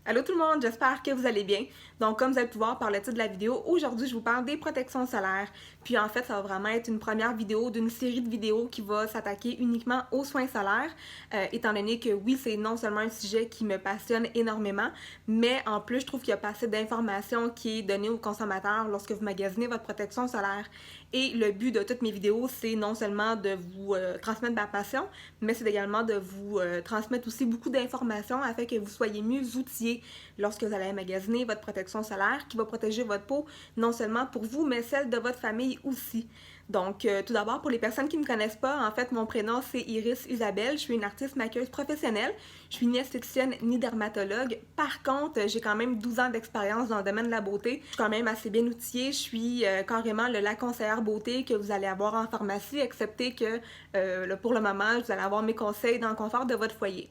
Allô tout le monde, j'espère que vous allez bien. Donc comme vous allez pu voir par le titre de la vidéo, aujourd'hui je vous parle des protections solaires. Puis en fait, ça va vraiment être une première vidéo d'une série de vidéos qui va s'attaquer uniquement aux soins solaires, étant donné que oui, c'est non seulement un sujet qui me passionne énormément, mais en plus je trouve qu'il y a pas assez d'informations qui est donnée aux consommateurs lorsque vous magasinez votre protection solaire. Et le but de toutes mes vidéos, c'est non seulement de vous transmettre ma passion, mais c'est également de vous transmettre aussi beaucoup d'informations afin que vous soyez mieux outillés lorsque vous allez magasiner votre protection solaire qui va protéger votre peau non seulement pour vous, mais celle de votre famille aussi. Donc, tout d'abord, pour les personnes qui ne me connaissent pas, en fait, mon prénom, c'est Iris Isabelle. Je suis une artiste maquilleuse professionnelle. Je suis ni esthéticienne ni dermatologue. Par contre, j'ai quand même 12 ans d'expérience dans le domaine de la beauté. Je suis quand même assez bien outillée. Je suis carrément la conseillère beauté que vous allez avoir en pharmacie, excepté que pour le moment, vous allez avoir mes conseils dans le confort de votre foyer.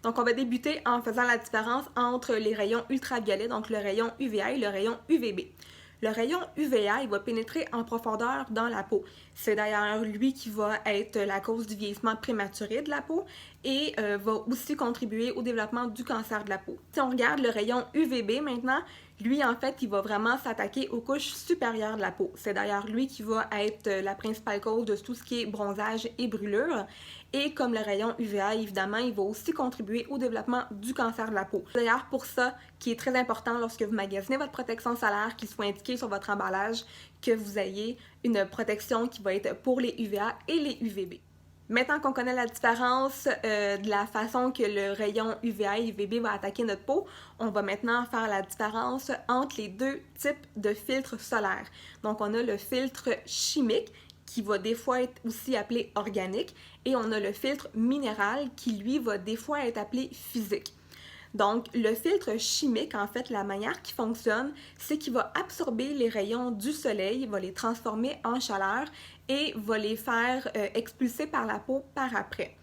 Donc, on va débuter en faisant la différence entre les rayons ultraviolets, donc le rayon UVA et le rayon UVB. Le rayon UVA, il va pénétrer en profondeur dans la peau. C'est d'ailleurs lui qui va être la cause du vieillissement prématuré de la peau et va aussi contribuer au développement du cancer de la peau. Si on regarde le rayon UVB maintenant, lui, en fait, il va vraiment s'attaquer aux couches supérieures de la peau. C'est d'ailleurs lui qui va être la principale cause de tout ce qui est bronzage et brûlure. Et comme le rayon UVA, évidemment, il va aussi contribuer au développement du cancer de la peau. D'ailleurs, pour ça, qui est très important lorsque vous magasinez votre protection solaire, qu'il soit indiqué sur votre emballage que vous ayez une protection qui va être pour les UVA et les UVB. Maintenant qu'on connaît la différence de la façon que le rayon UVA et UVB va attaquer notre peau, on va maintenant faire la différence entre les deux types de filtres solaires. Donc, on a le filtre chimique qui va des fois être aussi appelé organique et on a le filtre minéral qui, lui, va des fois être appelé physique. Donc, le filtre chimique, en fait, la manière qu'il fonctionne, c'est qu'il va absorber les rayons du soleil, va les transformer en chaleur et va les faire expulser par la peau par après.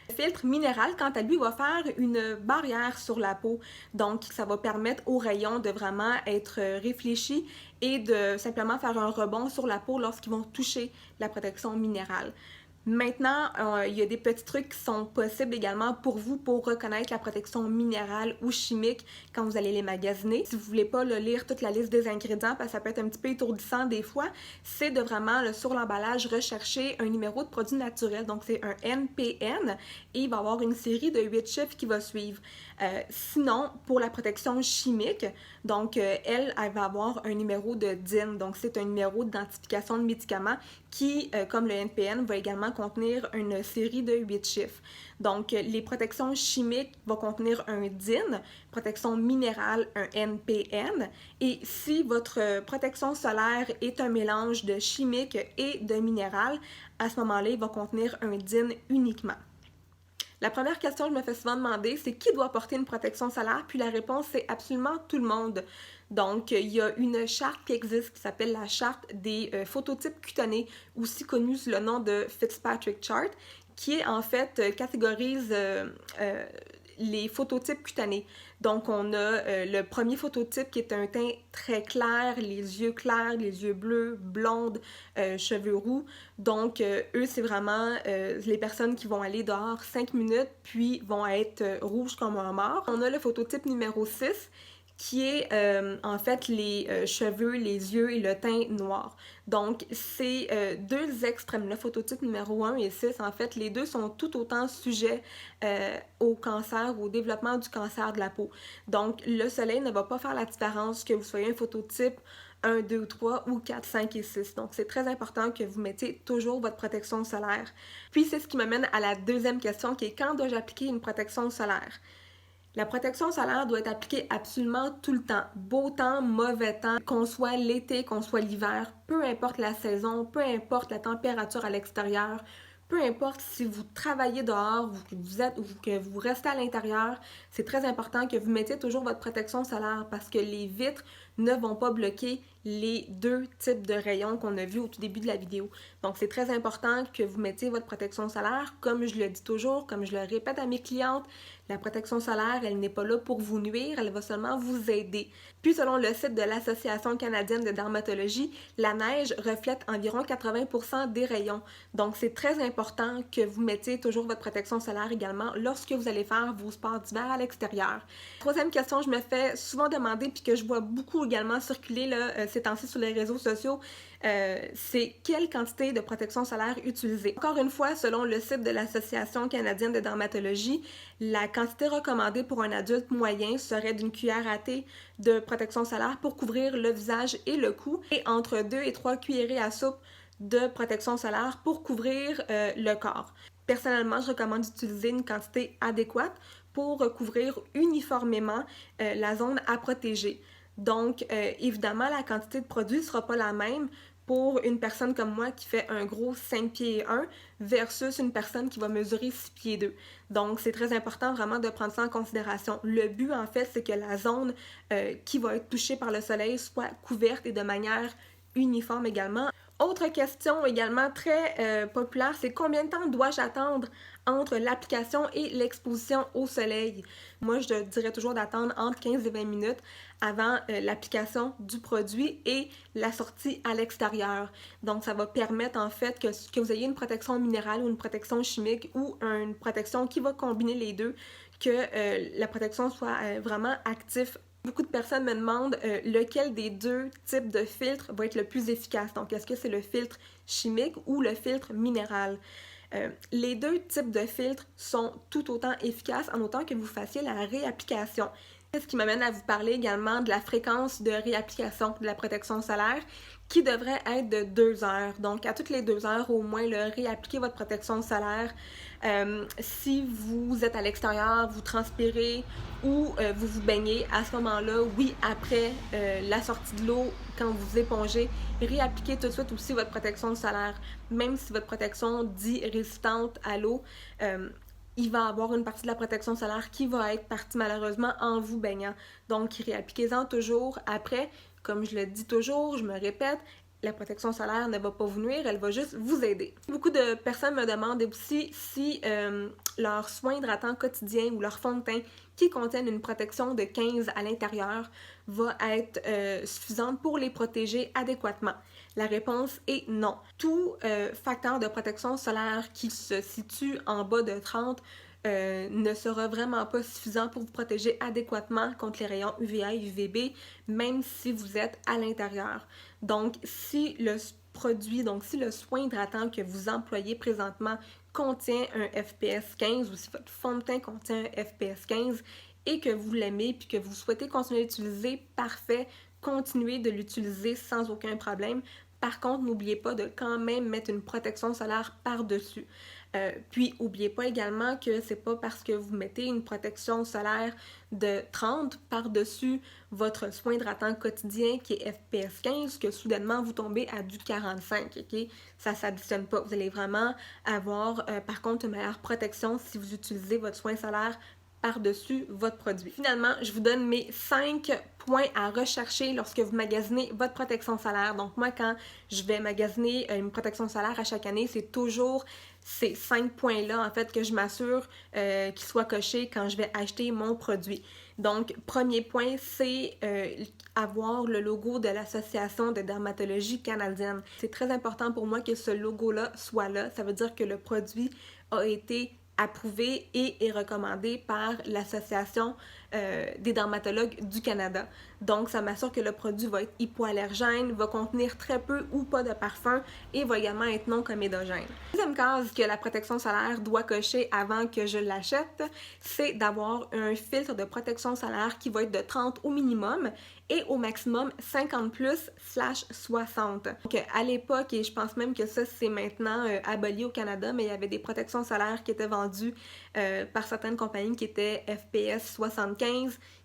Le filtre minéral, quant à lui, va faire une barrière sur la peau. Donc, ça va permettre aux rayons de vraiment être réfléchis et de simplement faire un rebond sur la peau lorsqu'ils vont toucher la protection minérale. Maintenant, il y a des petits trucs qui sont possibles également pour vous pour reconnaître la protection minérale ou chimique quand vous allez les magasiner. Si vous voulez pas lire toute la liste des ingrédients parce que ça peut être un petit peu étourdissant des fois, c'est de vraiment sur l'emballage rechercher un numéro de produit naturel. Donc c'est un NPN et il va y avoir une série de 8 chiffres qui va suivre. Sinon, pour la protection chimique, donc elle va avoir un numéro de DIN. Donc c'est un numéro d'identification de médicaments qui, comme le NPN, va également contenir une série de 8 chiffres. Donc, les protections chimiques vont contenir un DIN, protection minérale, un NPN, et si votre protection solaire est un mélange de chimique et de minéral, à ce moment-là, il va contenir un DIN uniquement. La première question que je me fais souvent demander, c'est qui doit porter une protection solaire? Puis la réponse, c'est absolument tout le monde. Donc, il y a une charte qui existe qui s'appelle la charte des phototypes cutanés, aussi connue sous le nom de Fitzpatrick Chart, qui est en fait catégorise les phototypes cutanés. Donc, on a le premier phototype qui est un teint très clair, les yeux clairs, les yeux bleus, blondes, cheveux roux. Donc, eux, c'est vraiment les personnes qui vont aller dehors 5 minutes, puis vont être rouges comme un mort. On a le phototype numéro 6 qui est en fait les cheveux, les yeux et le teint noir. Donc, c'est deux extrêmes. Le phototype numéro 1 et 6, en fait, les deux sont tout autant sujets au cancer, au développement du cancer de la peau. Donc, le soleil ne va pas faire la différence que vous soyez un phototype 1, 2, 3 ou 4, 5 et 6. Donc, c'est très important que vous mettiez toujours votre protection solaire. Puis, c'est ce qui m'amène à la deuxième question qui est quand dois-je appliquer une protection solaire? La protection solaire doit être appliquée absolument tout le temps, beau temps, mauvais temps, qu'on soit l'été, qu'on soit l'hiver, peu importe la saison, peu importe la température à l'extérieur, peu importe si vous travaillez dehors ou que vous êtes ou que vous restez à l'intérieur, c'est très important que vous mettiez toujours votre protection solaire parce que les vitres ne vont pas bloquer les deux types de rayons qu'on a vus au tout début de la vidéo. Donc, c'est très important que vous mettiez votre protection solaire. Comme je le dis toujours, comme je le répète à mes clientes, la protection solaire, elle n'est pas là pour vous nuire, elle va seulement vous aider. Puis, selon le site de l'Association canadienne de dermatologie, la neige reflète environ 80% des rayons. Donc, c'est très important que vous mettiez toujours votre protection solaire également lorsque vous allez faire vos sports d'hiver à l'extérieur. Troisième question, je me fais souvent demander, puis que je vois beaucoup également circuler là, ces temps-ci sur les réseaux sociaux, c'est quelle quantité de protection solaire utiliser. Encore une fois, selon le site de l'Association canadienne de dermatologie, la quantité recommandée pour un adulte moyen serait d'une cuillère à thé de protection solaire pour couvrir le visage et le cou, et entre 2 et 3 cuillerées à soupe de protection solaire pour couvrir le corps. Personnellement, je recommande d'utiliser une quantité adéquate pour couvrir uniformément la zone à protéger. Donc, évidemment, la quantité de produit ne sera pas la même pour une personne comme moi qui fait un gros 5 pieds 1 versus une personne qui va mesurer 6 pieds 2. Donc, c'est très important vraiment de prendre ça en considération. Le but, en fait, c'est que la zone qui va être touchée par le soleil soit couverte et de manière uniforme également. Autre question également très populaire, c'est combien de temps dois-je attendre entre l'application et l'exposition au soleil? Moi, je dirais toujours d'attendre entre 15 et 20 minutes avant l'application du produit et la sortie à l'extérieur. Donc, ça va permettre en fait que vous ayez une protection minérale ou une protection chimique ou une protection qui va combiner les deux, que la protection soit vraiment active. Beaucoup de personnes me demandent lequel des deux types de filtres va être le plus efficace. Donc, est-ce que c'est le filtre chimique ou le filtre minéral? Les deux types de filtres sont tout autant efficaces en autant que vous fassiez la réapplication. Ce qui m'amène à vous parler également de la fréquence de réapplication de la protection solaire qui devrait être de 2 heures. Donc, à toutes les 2 heures, au moins, réappliquer votre protection solaire. Si vous êtes à l'extérieur, vous transpirez ou vous vous baignez, à ce moment-là, oui, après la sortie de l'eau, quand vous épongez, réappliquez tout de suite aussi votre protection solaire. Même si votre protection dit résistante à l'eau, il va y avoir une partie de la protection solaire qui va être partie malheureusement en vous baignant. Donc, réappliquez-en toujours. Après, comme je le dis toujours, je me répète, la protection solaire ne va pas vous nuire, elle va juste vous aider. Beaucoup de personnes me demandent aussi si leur soin hydratant quotidien ou leur fond de teint qui contiennent une protection de 15 à l'intérieur va être suffisante pour les protéger adéquatement. La réponse est non. Tout facteur de protection solaire qui se situe en bas de 30 ne sera vraiment pas suffisant pour vous protéger adéquatement contre les rayons UVA et UVB, même si vous êtes à l'intérieur. Donc, si le produit, donc si le soin hydratant que vous employez présentement contient un FPS 15 ou si votre fond de teint contient un FPS 15 et que vous l'aimez puis que vous souhaitez continuer à l'utiliser, parfait, continuez de l'utiliser sans aucun problème. Par contre, n'oubliez pas de quand même mettre une protection solaire par-dessus. Puis, n'oubliez pas également que c'est pas parce que vous mettez une protection solaire de 30 par-dessus votre soin hydratant quotidien qui est FPS 15 que soudainement vous tombez à du 45, ok? Ça s'additionne pas. Vous allez vraiment avoir, par contre, une meilleure protection si vous utilisez votre soin solaire par-dessus votre produit. Finalement, je vous donne mes 5 points à rechercher lorsque vous magasinez votre protection solaire. Donc moi, quand je vais magasiner une protection solaire à chaque année, c'est toujours ces 5 points-là, en fait, que je m'assure qu'ils soient cochés quand je vais acheter mon produit. Donc, premier point, c'est avoir le logo de l'Association de dermatologie canadienne. C'est très important pour moi que ce logo-là soit là. Ça veut dire que le produit a été approuvé et est recommandé par l'Association des dermatologues du Canada. Donc, ça m'assure que le produit va être hypoallergène, va contenir très peu ou pas de parfum et va également être non comédogène. Deuxième case que la protection solaire doit cocher avant que je l'achète, c'est d'avoir un filtre de protection solaire qui va être de 30 au minimum et au maximum 50+/60. Donc, à l'époque, et je pense même que ça, c'est maintenant aboli au Canada, mais il y avait des protections solaires qui étaient vendues par certaines compagnies qui étaient FPS 75,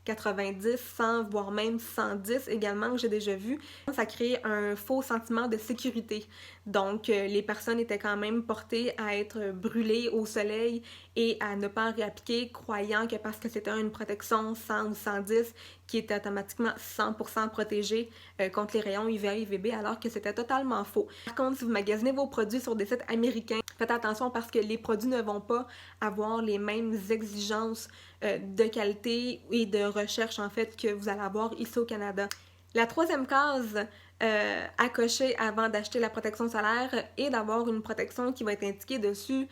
90, 100, voire même 110 également, que j'ai déjà vu. Ça crée un faux sentiment de sécurité. Donc, les personnes étaient quand même portées à être brûlées au soleil et à ne pas en réappliquer croyant que parce que c'était une protection 100 ou 110 qui était automatiquement 100% protégée contre les rayons UVA et UVB alors que c'était totalement faux. Par contre, si vous magasinez vos produits sur des sites américains, faites attention parce que les produits ne vont pas avoir les mêmes exigences de qualité et de recherche en fait que vous allez avoir ici au Canada. La troisième case à cocher avant d'acheter la protection solaire est d'avoir une protection qui va être indiquée dessus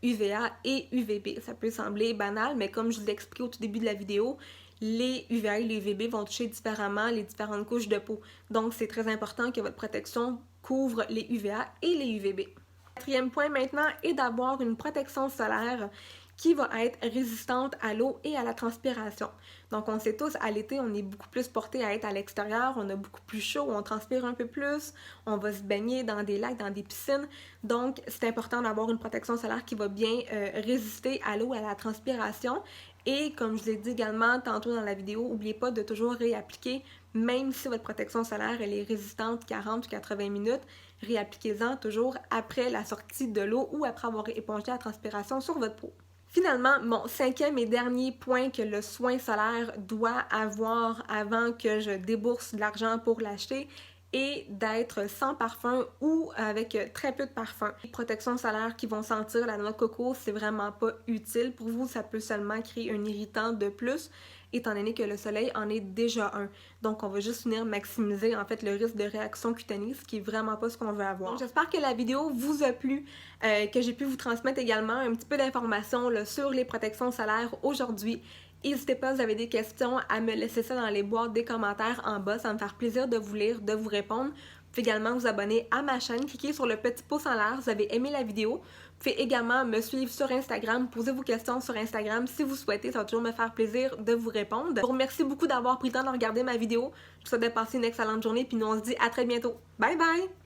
UVA et UVB. Ça peut sembler banal, mais comme je vous l'ai expliqué au tout début de la vidéo, les UVA et les UVB vont toucher différemment les différentes couches de peau. Donc, c'est très important que votre protection couvre les UVA et les UVB. Quatrième point maintenant est d'avoir une protection solaire qui va être résistante à l'eau et à la transpiration. Donc on sait tous, à l'été, on est beaucoup plus porté à être à l'extérieur, on a beaucoup plus chaud, on transpire un peu plus, on va se baigner dans des lacs, dans des piscines. Donc c'est important d'avoir une protection solaire qui va bien résister à l'eau et à la transpiration. Et comme je vous ai dit également tantôt dans la vidéo, n'oubliez pas de toujours réappliquer, même si votre protection solaire elle est résistante 40 ou 80 minutes, réappliquez-en toujours après la sortie de l'eau ou après avoir épongé la transpiration sur votre peau. Finalement, mon cinquième et dernier point que le soin solaire doit avoir avant que je débourse de l'argent pour l'acheter est d'être sans parfum ou avec très peu de parfum. Les protections solaires qui vont sentir la noix de coco, c'est vraiment pas utile pour vous, ça peut seulement créer un irritant de plus étant donné que le soleil en est déjà un. Donc on va juste venir maximiser en fait le risque de réaction cutanée, ce qui est vraiment pas ce qu'on veut avoir. J'espère que la vidéo vous a plu, que j'ai pu vous transmettre également un petit peu d'informations sur les protections solaires aujourd'hui. N'hésitez pas, si vous avez des questions, à me laisser ça dans les boîtes des commentaires en bas. Ça va me faire plaisir de vous lire, de vous répondre. Vous pouvez également vous abonner à ma chaîne, cliquez sur le petit pouce en l'air si vous avez aimé la vidéo. Vous pouvez également me suivre sur Instagram, poser vos questions sur Instagram si vous souhaitez, ça va toujours me faire plaisir de vous répondre. Je vous remercie beaucoup d'avoir pris le temps de regarder ma vidéo. Je vous souhaite de passer une excellente journée, puis nous on se dit à très bientôt. Bye bye!